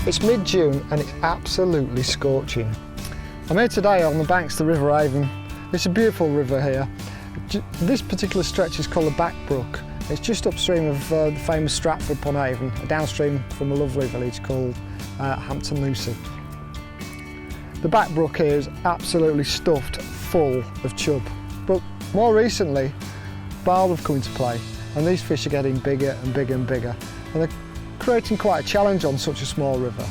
It's mid-June and it's absolutely scorching. I'm here today on the banks of the River Avon. It's a beautiful river here. This particular stretch is called the Back Brook. It's just upstream of the famous Stratford upon Avon, downstream from a lovely village called Hampton Lucy. The Back Brook here is absolutely stuffed full of chub, but more recently barbel have come into play, and these fish are getting bigger and bigger and bigger, and they're creating quite a challenge on such a small river.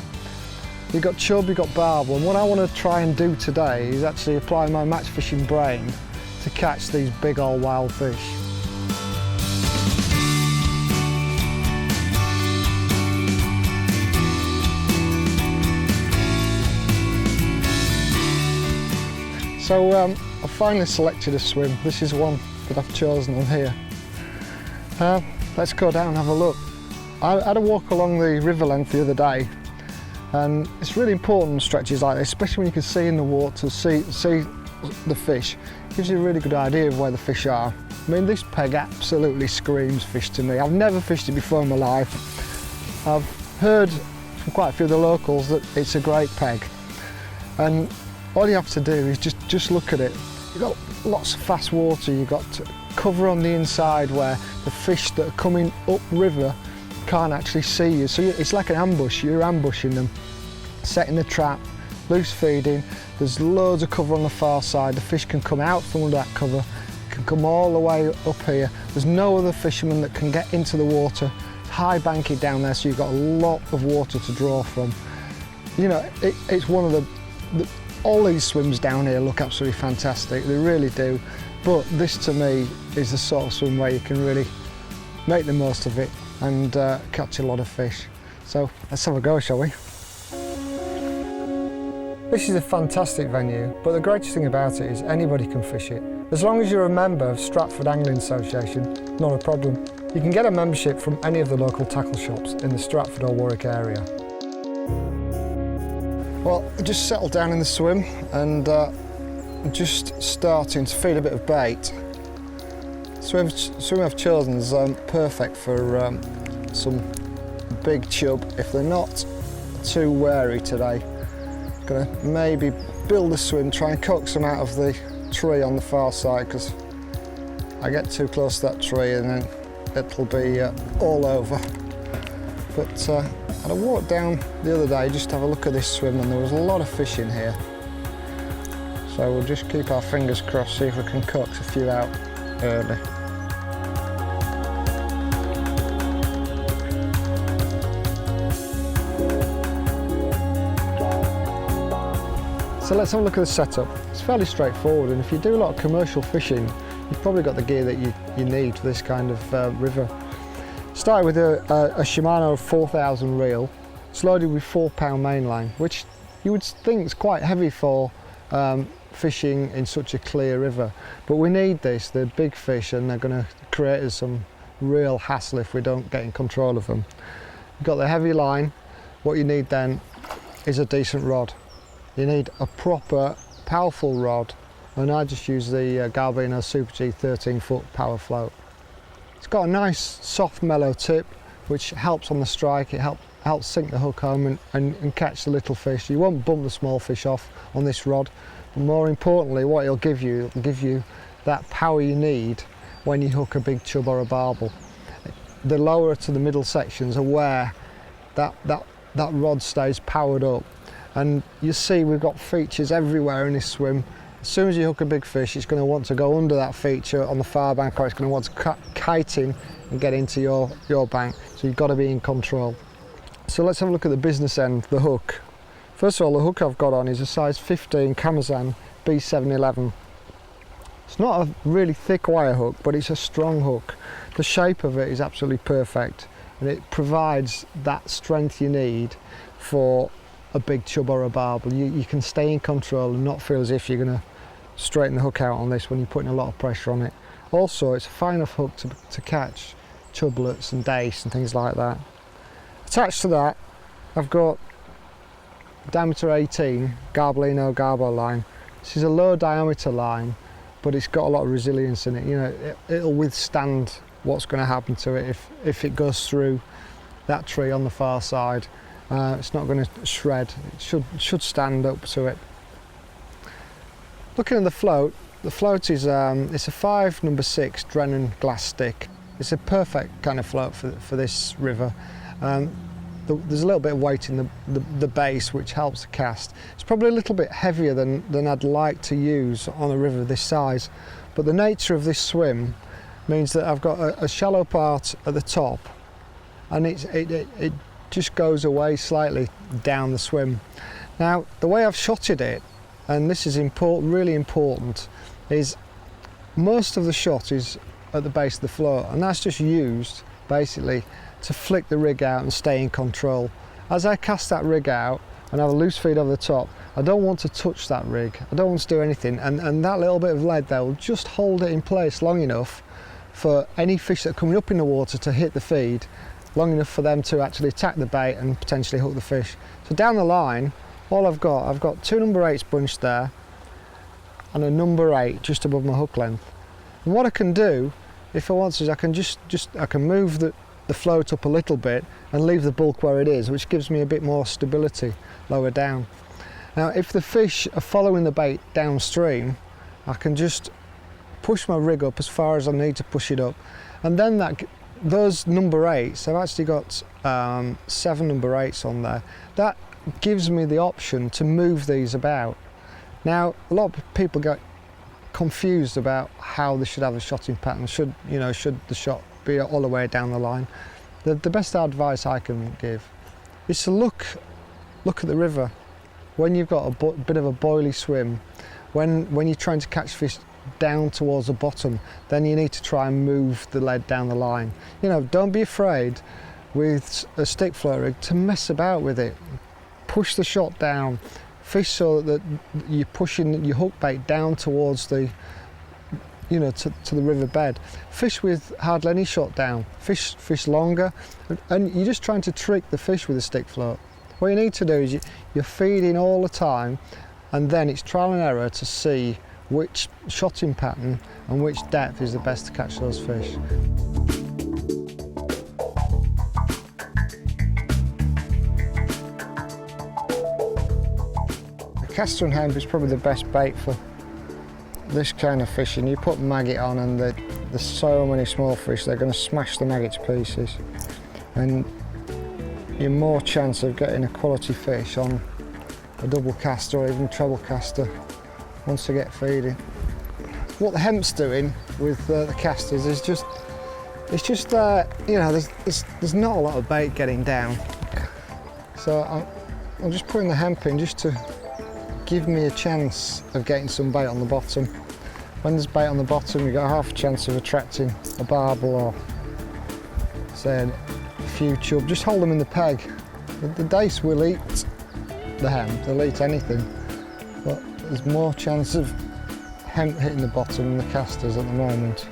You've got chub, you've got barbel, and what I want to try and do today is actually apply my match fishing brain to catch these big old wild fish. So I've finally selected a swim. This is one that I've chosen on here. Let's go down and have a look. I had a walk along the river length the other day, and it's really important on stretches like this, especially when you can see in the water, see the fish. It gives you a really good idea of where the fish are. I mean, this peg absolutely screams fish to me. I've never fished it before in my life. I've heard from quite a few of the locals that it's a great peg, and all you have to do is just look at it. You've got lots of fast water, you've got cover on the inside where the fish that are coming upriver can't actually see you. So it's like an ambush, you're ambushing them, setting the trap, loose feeding. There's loads of cover on the far side. The fish can come out from under that cover, can come all the way up here. There's no other fisherman that can get into the water. High bank it down there, so you've got a lot of water to draw from. You know, it's one of the all these swims down here look absolutely fantastic, they really do, but this to me is the sort of swim where you can really make the most of it and catch a lot of fish. So let's have a go, shall we? This is a fantastic venue, but the greatest thing about it is anybody can fish it. As long as you're a member of Stratford Angling Association, not a problem. You can get a membership from any of the local tackle shops in the Stratford or Warwick area. Well, I just settled down in the swim and I'm just starting to feed a bit of bait. The swim I've chosen is perfect for some big chub if they're not too wary today. I'm going to maybe build the swim, try and coax them out of the tree on the far side, because I get too close to that tree and then it'll be all over. But I walked down the other day just to have a look at this swim, and there was a lot of fish in here. So we'll just keep our fingers crossed, see if we can coax a few out early. So let's have a look at the setup. It's fairly straightforward, and if you do a lot of commercial fishing, you've probably got the gear that you need for this kind of river. Started with a Shimano 4000 reel. It's loaded with 4-pound mainline, which you would think is quite heavy for fishing in such a clear river. But we need this, they're big fish and they're going to create us some real hassle if we don't get in control of them. You've got the heavy line. What you need then is a decent rod. You need a proper, powerful rod, and I just use the Galvino Super G 13-foot power float. It's got a nice soft mellow tip which helps on the strike. It helps sink the hook home and catch the little fish. You won't bump the small fish off on this rod, but more importantly what it'll give you that power you need when you hook a big chub or a barbel. The lower to the middle sections are where that rod stays powered up, and you see we've got features everywhere in this swim. As soon as you hook a big fish, it's going to want to go under that feature on the far bank, or it's going to want to kite in and get into your bank. So you've got to be in control. So let's have a look at the business end, the hook. First of all, the hook I've got on is a size 15 Camazan B711. It's not a really thick wire hook, but it's a strong hook. The shape of it is absolutely perfect, and it provides that strength you need for a big chub or a barbel. You can stay in control and not feel as if you're going to straighten the hook out on this when you're putting a lot of pressure on it. Also, it's a fine enough hook to catch chublets and dace and things like that. Attached to that, I've got diameter 18 Garbolino Garbo line. This is a low diameter line, but it's got a lot of resilience in it. You know, it'll withstand what's going to happen to it if it goes through that tree on the far side. It's not going to shred. It should stand up to it. Looking at the float is it's a 5 No. 6 Drennan glass stick. It's a perfect kind of float for this river. There's a little bit of weight in the base, which helps the cast. It's probably a little bit heavier than I'd like to use on a river this size, but the nature of this swim means that I've got a shallow part at the top, and it just goes away slightly down the swim. Now, the way I've shotted it, and this is really important, is most of the shot is at the base of the float, and that's just used basically to flick the rig out and stay in control. As I cast that rig out and have a loose feed over the top, I don't want to touch that rig, I don't want to do anything, and that little bit of lead there will just hold it in place long enough for any fish that are coming up in the water to hit the feed, long enough for them to actually attack the bait and potentially hook the fish. So down the line, all I've got 2 No. 8s bunched there and a No. 8 just above my hook length. And what I can do, if I want to, is I can move the float up a little bit and leave the bulk where it is, which gives me a bit more stability lower down. Now, if the fish are following the bait downstream, I can just push my rig up as far as I need to push it up, and then those No. 8s, I've actually got 7 No. 8s on there. That gives me the option to move these about. Now, a lot of people get confused about how they should have a shotting pattern. Should the shot be all the way down the line? The best advice I can give is to look at the river when you've got a bit of a boily swim. When you're trying to catch fish down towards the bottom, then you need to try and move the lead down the line. Don't be afraid with a stick float rig to mess about with it. Push the shot down, fish so that you're pushing your hook bait down towards the to the river bed. Fish with hardly any shot down, fish longer, and you're just trying to trick the fish with a stick float. What you need to do is you're feeding all the time, and then it's trial and error to see which shotting pattern and which depth is the best to catch those fish. The castor and hemp is probably the best bait for this kind of fishing. You put maggot on and there's so many small fish, they're going to smash the maggot to pieces, and you're more chance of getting a quality fish on a double caster or even treble caster once they get feeding. What the hemp's doing with the casters is there's not a lot of bait getting down, so I'm just putting the hemp in just to give me a chance of getting some bait on the bottom. When there's bait on the bottom, you've got half a chance of attracting a barbel or, say, a few chub. Just hold them in the peg. The dace will eat the hemp, they'll eat anything, but there's more chance of hemp hitting the bottom than the casters at the moment.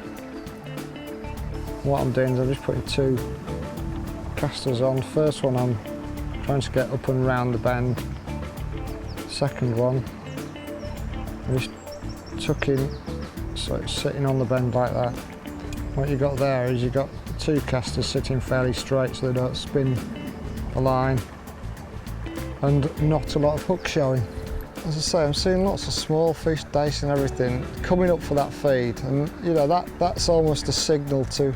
What I'm doing is I'm just putting 2 casters on. First one I'm trying to get up and round the bend. Second one, I'm just tucking so it's sitting on the bend like that. What you've got there is you've got 2 casters sitting fairly straight so they don't spin the line, and not a lot of hook showing. As I say, I'm seeing lots of small fish, dace and everything coming up for that feed, and that's almost a signal to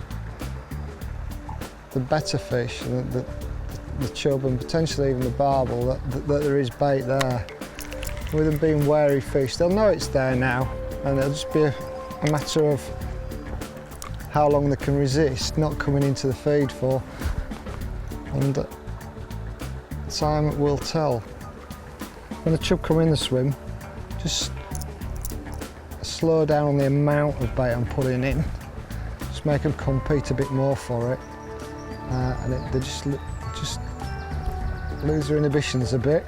the better fish, the chub and potentially even the barbel, that there is bait there. With them being wary fish, they'll know it's there now, and it'll just be a matter of how long they can resist not coming into the feed for, and time will tell. When the chub come in the swim, just slow down on the amount of bait I'm putting in, just make them compete a bit more for it, and they just lose their inhibitions a bit.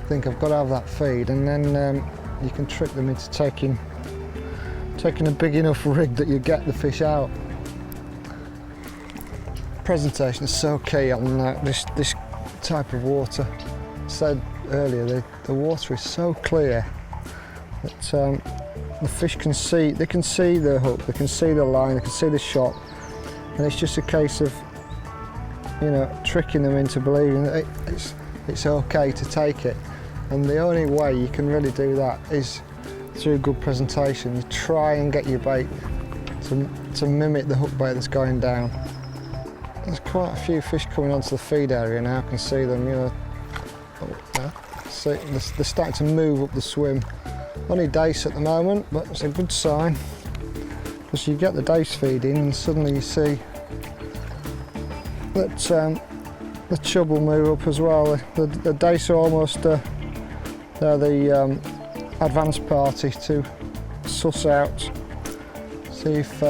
Think I've got to have that feed, and then you can trick them into taking a big enough rig that you get the fish out. Presentation is so key on this type of water. I said earlier, the water is so clear that the fish can see the hook, they can see the line, they can see the shot, and it's just a case of you know, tricking them into believing that it's okay to take it. And the only way you can really do that is through good presentation. You try and get your bait to mimic the hook bait that's going down. There's quite a few fish coming onto the feed area now. I can see them, you know. See, they're starting to move up the swim. Only dace at the moment, but it's a good sign. Because you get the dace feeding and suddenly you see that the chub will move up as well. The dace are almost they're the advanced party to suss out, see if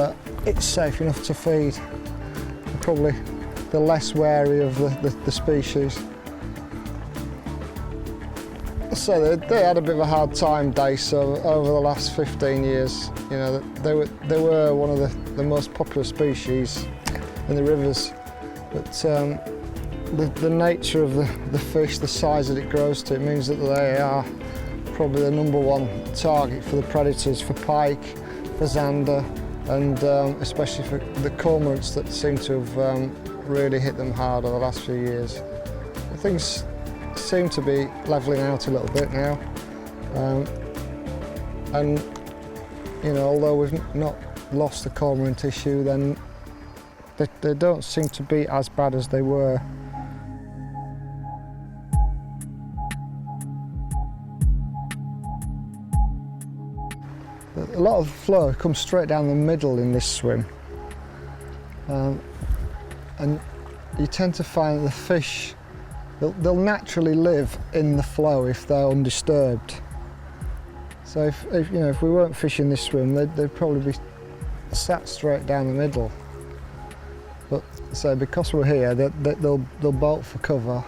it's safe enough to feed. They're probably the less wary of the species. So they had a bit of a hard time, dace, over the last 15 years. You know, they were one of the most popular species in the rivers, but the nature of the fish, the size that it grows to, it means that they are probably the #1 target for the predators, for pike, for zander, and especially for the cormorants that seem to have really hit them hard over the last few years. Things seem to be levelling out a little bit now, and you know, although we've not lost the cormorant issue, then they don't seem to be as bad as they were. A lot of flow comes straight down the middle in this swim, and you tend to find that the fish, they'll naturally live in the flow if they're undisturbed. So if you know, if we weren't fishing this swim, they'd probably be sat straight down the middle. But so because we're here, they'll bolt for cover,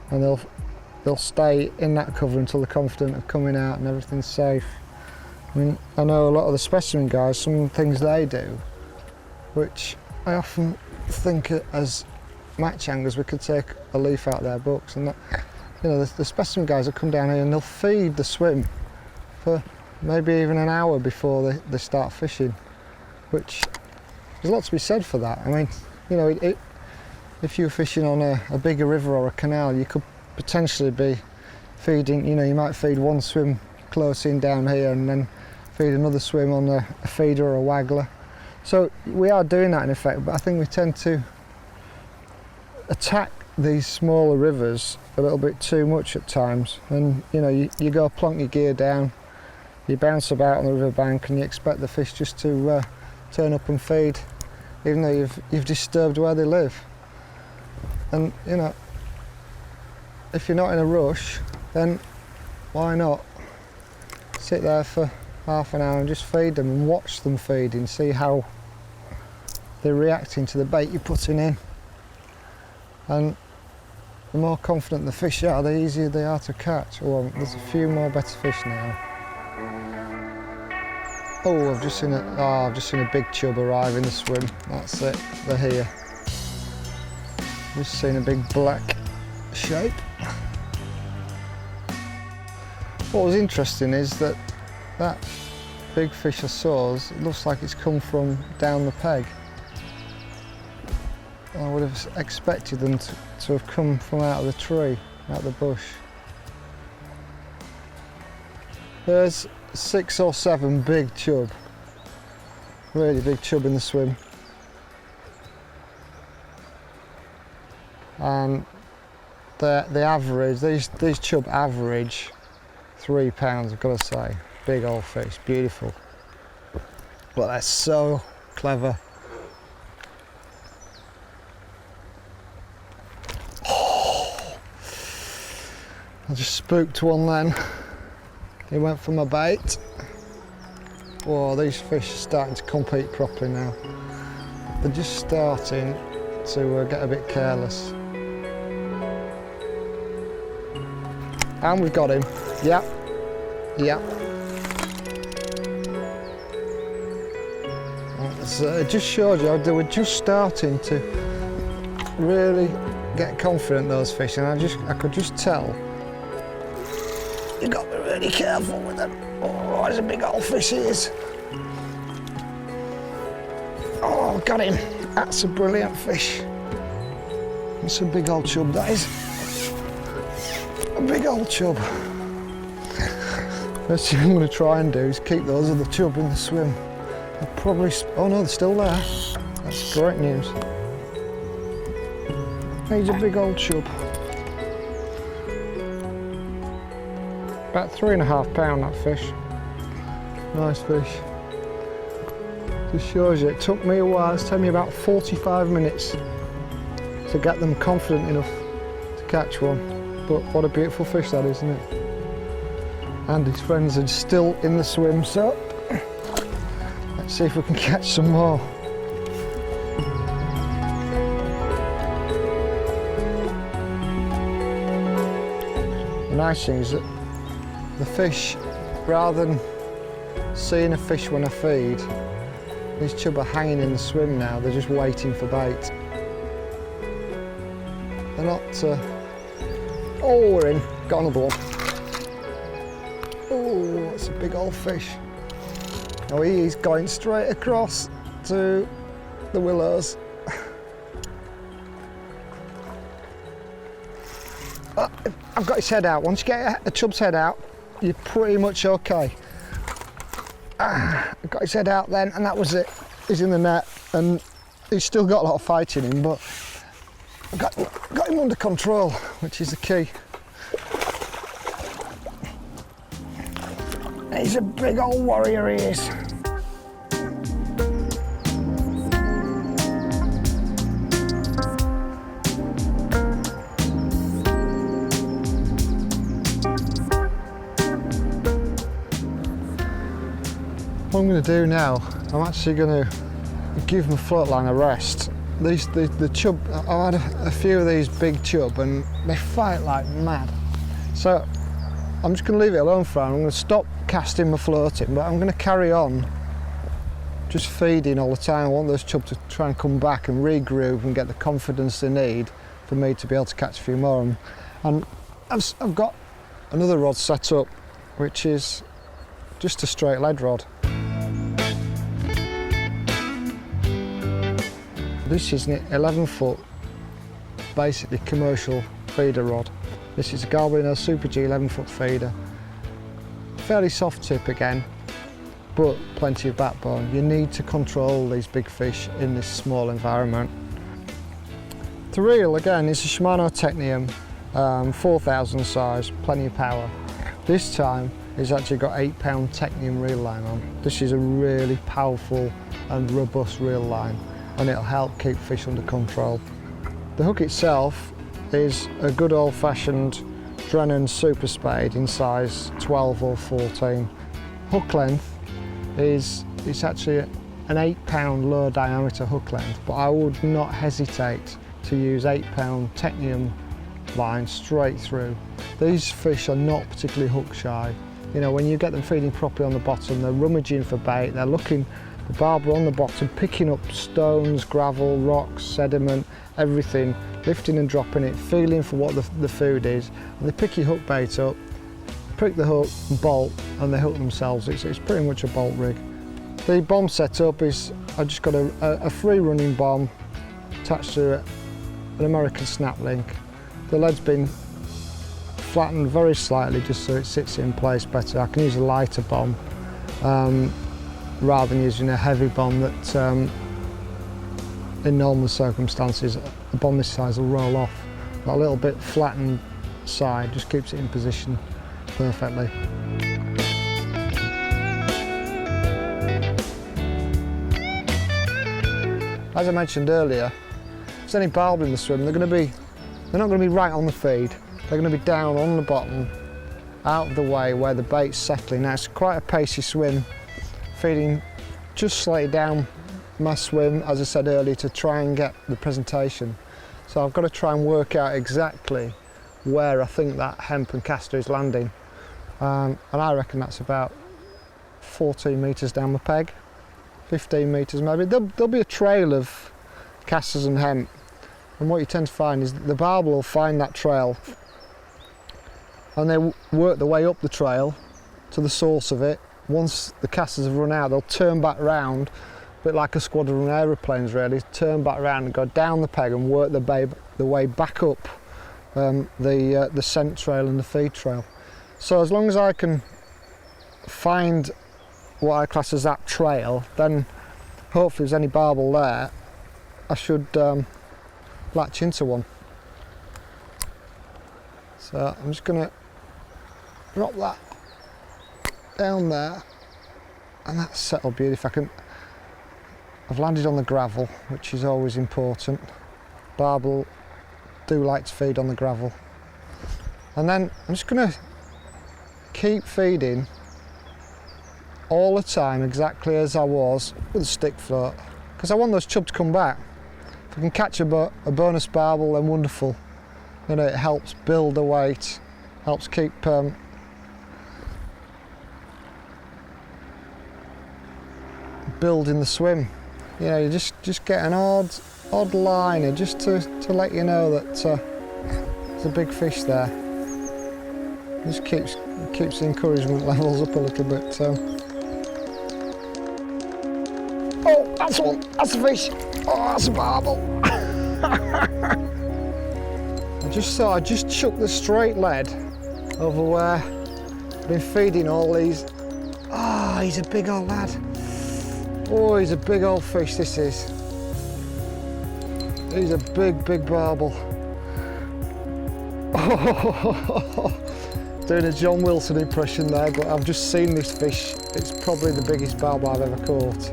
and they'll stay in that cover until they're confident of coming out and everything's safe. I mean, I know a lot of the specimen guys, some of the things they do, which I often think as match anglers we could take a leaf out of their books, and that, you know, the specimen guys will come down here and they'll feed the swim for maybe even an hour before they start fishing, which there's a lot to be said for that. I mean, you know, if you're fishing on a bigger river or a canal, you could potentially be feeding, you know, you might feed one swim close in down here and then feed another swim on a feeder or a waggler. So we are doing that in effect, but I think we tend to attack these smaller rivers a little bit too much at times. And you know, you go plonk your gear down, you bounce about on the riverbank, and you expect the fish just to turn up and feed, even though you've disturbed where they live. And you know, if you're not in a rush, then why not sit there for half an hour and just feed them and watch them feeding, see how they're reacting to the bait you're putting in. And the more confident the fish are, the easier they are to catch. Oh, there's a few more better fish now. Oh, I've just seen a big chub arrive in the swim. That's it, they're here. Just seen a big black shape. What was interesting is that big fish I saw, it looks like it's come from down the peg. I would have expected them to have come from out of the tree, out of the bush. There's 6 or 7 big chub, really big chub in the swim. And the average, these chub average 3 pounds, I've got to say. Big old fish, beautiful. But they're so clever. Oh, I just spooked one then. He went for my bait. Whoa, these fish are starting to compete properly now. They're just starting to get a bit careless. And we've got him. Yep. Yep. So it just showed you they were just starting to really get confident, those fish, and I could just tell. You got to be really careful with them. Oh, there's a big old fish he is. Oh, got him. That's a brilliant fish. It's a big old chub, that is. A big old chub. First thing I'm going to try and do is keep those other chub in the swim. I'll probably, oh no, they're still there. That's great news. He's a big old chub. About 3.5 pound, that fish. Nice fish. Just shows you, it took me a while. It's taken me about 45 minutes to get them confident enough to catch one. But what a beautiful fish that is, isn't it? And his friends are still in the swim, so let's see if we can catch some more. The nice thing is that the fish, rather than seeing a fish when I feed, these chub are hanging in the swim now. They're just waiting for bait. They're not, oh, we're in, got another one. Oh, that's a big old fish. Oh, he's going straight across to the willows. I've got his head out. Once you get a chub's head out, you're pretty much okay. I got his head out then, and that was it. He's in the net, and he's still got a lot of fight in him, but I got him under control, which is the key. He's a big old warrior, he is. What I'm going to do now, I'm actually going to give my float line a rest. The chub, I've had a few of these big chub and they fight like mad. So I'm just going to leave it alone for now. I'm going to stop casting my floating, but I'm going to carry on just feeding all the time. I want those chub to try and come back and regroup and get the confidence they need for me to be able to catch a few more. And I've got another rod set up, which is just a straight lead rod. This is an 11-foot, basically commercial feeder rod. This is a Galvino Super G 11-foot feeder. Fairly soft tip again, but plenty of backbone. You need to control these big fish in this small environment. The reel again is a Shimano Technium 4000 size, plenty of power. This time it's actually got 8-pound Technium reel line on. This is a really powerful and robust reel line, and it'll help keep fish under control. The hook itself is a good old-fashioned Drennan Super Spade in size 12 or 14. Hook length is, it's actually an 8-pound low diameter hook length, but I would not hesitate to use 8-pound Technium line straight through. These fish are not particularly hook shy. You know, when you get them feeding properly on the bottom, they're rummaging for bait, they're looking the barbel on the bottom, picking up stones, gravel, rocks, sediment, everything, lifting and dropping it, feeling for what the food is. And they pick your hook bait up, prick the hook and bolt, and they hook themselves. It's pretty much a bolt rig. The bomb setup is, I've just got a free running bomb attached to an American snap link. The lead's been flattened very slightly just so it sits in place better. I can use a lighter bomb rather than using a heavy bomb that in normal circumstances a bomb this size will roll off. That little bit flattened side just keeps it in position perfectly. As I mentioned earlier, if there's any barbel in the swim, they're not going to be right on the feed. They're going to be down on the bottom, out of the way where the bait's settling. Now it's quite a pacey swim, feeding just slightly down my swim, as I said earlier, to try and get the presentation. So I've got to try and work out exactly where I think that hemp and caster is landing. And I reckon that's about 14 metres down my peg, 15 metres maybe. There'll be a trail of casters and hemp. And what you tend to find is that the barbel will find that trail and they work their way up the trail to the source of it. Once the casters have run out, they'll turn back round a bit like a squadron of aeroplanes really, turn back around and go down the peg and work the way back up the scent trail and the feed trail. So as long as I can find what I class as that trail, then hopefully if there's any barbel there, I should latch into one. So I'm just going to drop that down there, and that's settled beautifully. I've landed on the gravel, which is always important. Barbel do like to feed on the gravel. And then I'm just going to keep feeding all the time exactly as I was with a stick float, because I want those chub to come back. If I can catch a bonus barbel, then wonderful. You know, it helps build the weight, helps keep building the swim. You know, you just get an odd liner just to let you know that there's a big fish there. Just keeps the encouragement levels up a little bit. Oh, that's one. That's a fish. Oh, that's a barbel. I just chucked the straight lead over where I've been feeding all these. Oh, he's a big old lad. Oh, he's a big old fish, this is. He's a big barbel. Oh, doing a John Wilson impression there, but I've just seen this fish. It's probably the biggest barbel I've ever caught,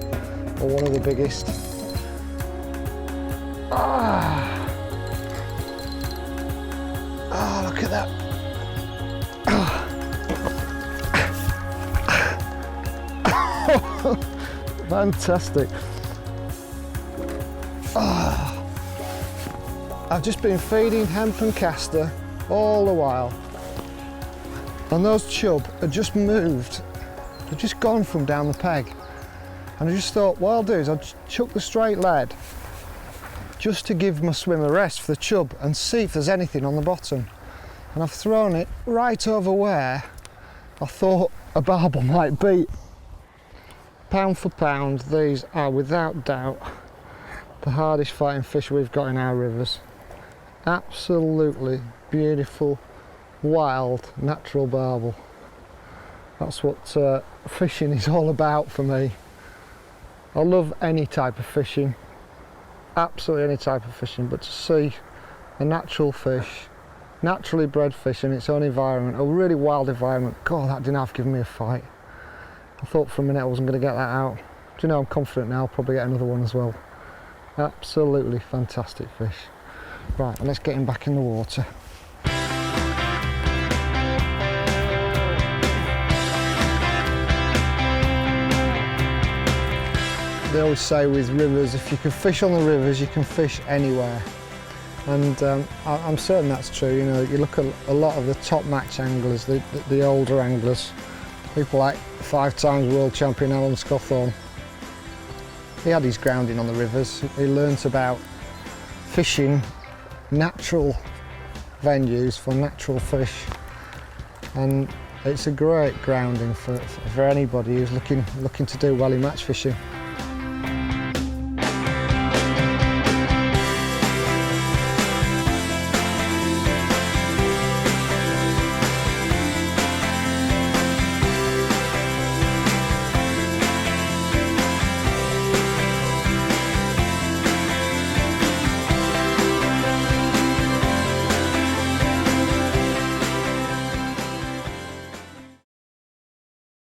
or one of the biggest. Ah. Oh, look at that. Fantastic. Oh. I've just been feeding hemp and castor all the while, and those chub had just moved. They've just gone from down the peg, and I just thought what I'll do is I'll chuck the straight lead just to give my swim a rest for the chub and see if there's anything on the bottom. And I've thrown it right over where I thought a barbel might be. Pound for pound, these are without doubt the hardest fighting fish we've got in our rivers. Absolutely beautiful, wild, natural barbel. That's what fishing is all about for me. I love any type of fishing, absolutely any type of fishing, but to see a natural fish, naturally bred fish in its own environment, a really wild environment, God, that didn't have given me a fight. I thought for a minute I wasn't going to get that out. Do you know, I'm confident now I'll probably get another one as well. Absolutely fantastic fish. Right, let's get him back in the water. They always say with rivers, if you can fish on the rivers, you can fish anywhere. And I'm certain that's true. You know, you look at a lot of the top match anglers, the older anglers, people like 5-time world champion Alan Scawthorne. He had his grounding on the rivers. He learnt about fishing natural venues for natural fish, and it's a great grounding for anybody who's looking to do well in match fishing.